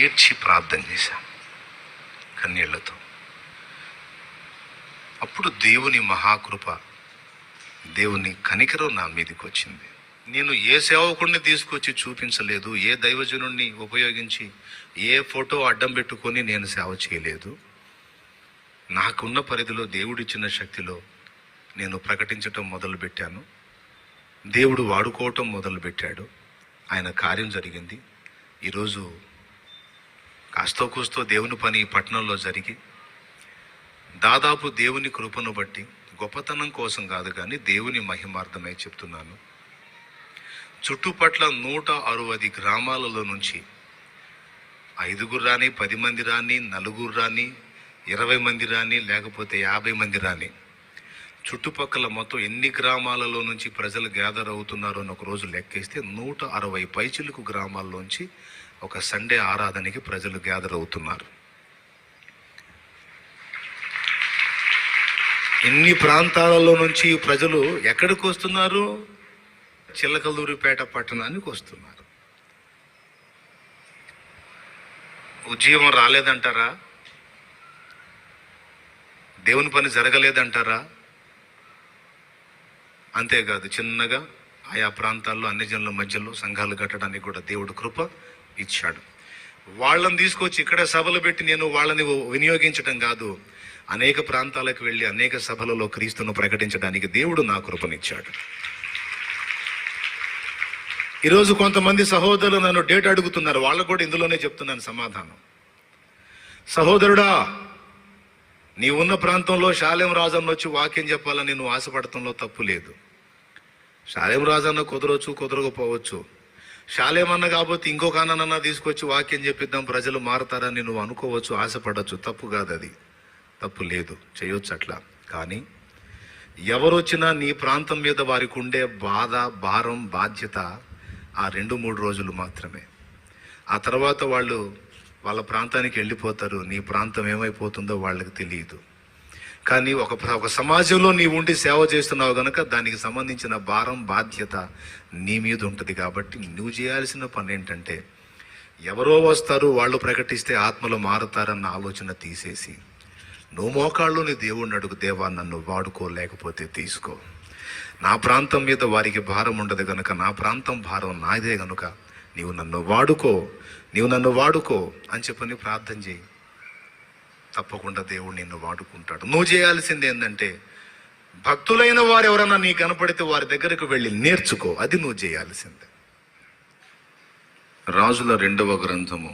ఏడ్చి ప్రార్థన చేశాను కన్నీళ్లతో. అప్పుడు దేవుని మహాకృప, దేవుని కనికరం నా మీదకి వచ్చింది. నేను ఏ సేవకుడిని తీసుకొచ్చి చూపించలేదు, ఏ దైవజనుడిని ఉపయోగించి ఏ ఫోటో అడ్డం పెట్టుకొని నేను సేవ చేయలేదు. నాకున్న పరిధిలో దేవుడిచ్చిన శక్తిలో నేను ప్రకటించటం మొదలుపెట్టాను. దేవుడు వాడుకోవటం మొదలుపెట్టాడు. ఆయన కార్యం జరిగింది. ఈరోజు కాస్తో కూస్తో దేవుని పని ఈ పట్టణంలో జరిగి, దాదాపు దేవుని కృపను బట్టి, గొప్పతనం కోసం కాదు కానీ దేవుని మహిమార్థమై చెప్తున్నాను, చుట్టుపట్ల 160 గ్రామాలలో నుంచి 5 రాని, 10 మంది రాని, 4 రాని, 20 మంది రాని, లేకపోతే 50 మంది రాని, చుట్టుపక్కల మొత్తం ఎన్ని గ్రామాలలో నుంచి ప్రజలు గ్యాదర్ అవుతున్నారో అని ఒకరోజు లెక్కేస్తే 160 పైచిలుకు గ్రామాల్లోంచి ఒక సండే ఆరాధనకి ప్రజలు గ్యాదర్ అవుతున్నారు. ఎన్ని ప్రాంతాలలో నుంచి ప్రజలు ఎక్కడికి వస్తున్నారు? చిలకలూరిపేట పట్టణానికి వస్తున్నారు. ఉద్యోగం రాలేదంటారా? దేవుని పని జరగలేదంటారా? అంతేకాదు, చిన్నగా ఆయా ప్రాంతాల్లో అన్ని జనుల మధ్యలో సంఘాలు కట్టడానికి కూడా దేవుడు కృప ఇచ్చాడు. వాళ్ళని తీసుకొచ్చి ఇక్కడ సభలు పెట్టి నేను వాళ్ళని వినియోగించడం కాదు, అనేక ప్రాంతాలకు వెళ్ళి అనేక సభలలో క్రీస్తును ప్రకటించడానికి దేవుడు నా కృపనిచ్చాడు. ఈరోజు కొంతమంది సహోదరులు నన్ను డేట్ అడుగుతున్నారు. వాళ్ళకు కూడా ఇందులోనే చెప్తున్నాను సమాధానం. సహోదరుడా, నీ ఉన్న ప్రాంతంలో షాలేం రాజన్న వచ్చి వాక్యం చెప్పాలని నువ్వు ఆశపడటంలో తప్పు లేదు. షాలేం రాజన్న కుదరవచ్చు, కుదరకపోవచ్చు. షాలేం అన్న కాబట్టి ఇంకొక అన్నన్నా తీసుకొచ్చి వాక్యం చెప్పిద్దాం, ప్రజలు మారతారని నువ్వు అనుకోవచ్చు, ఆశపడవచ్చు. తప్పు కాదు, అది తప్పు లేదు, చేయొచ్చు అట్లా. కానీ ఎవరొచ్చినా నీ ప్రాంతం మీద వారికి ఉండే బాధ, భారం, బాధ్యత ఆ 2-3 రోజులు మాత్రమే. ఆ తర్వాత వాళ్ళు వాళ్ళ ప్రాంతానికి వెళ్ళిపోతారు. నీ ప్రాంతం ఏమైపోతుందో వాళ్ళకి తెలియదు. కానీ ఒక సమాజంలో నీవు ఉండి సేవ చేస్తున్నావు కనుక దానికి సంబంధించిన భారం, బాధ్యత నీ మీద ఉంటుంది. కాబట్టి నువ్వు చేయాల్సిన పని ఏంటంటే, ఎవరో వస్తారు, వాళ్ళు ప్రకటిస్తే ఆత్మలు మారుతారన్న ఆలోచన తీసేసి నువ్వు మోకాళ్ళు నీ దేవుణ్ణి అడుగు, దేవా నన్ను వాడుకో, లేకపోతే తీసుకో. నా ప్రాంతం మీద వారికి భారం ఉండదు కనుక, నా ప్రాంతం భారం నాదే కనుక నీవు నన్ను వాడుకో, నీవు నన్ను వాడుకో అని చెప్పని ప్రార్థన చేయి. తప్పకుండా దేవుడు నిన్ను వాడుకుంటాడు. నువ్వు చేయాల్సింది ఏంటంటే, భక్తులైన వారు ఎవరన్నా నీకు కనపడితే వారి దగ్గరకు వెళ్ళి నేర్చుకో. అది నువ్వు చేయాల్సిందే. రాజుల 2వ గ్రంథము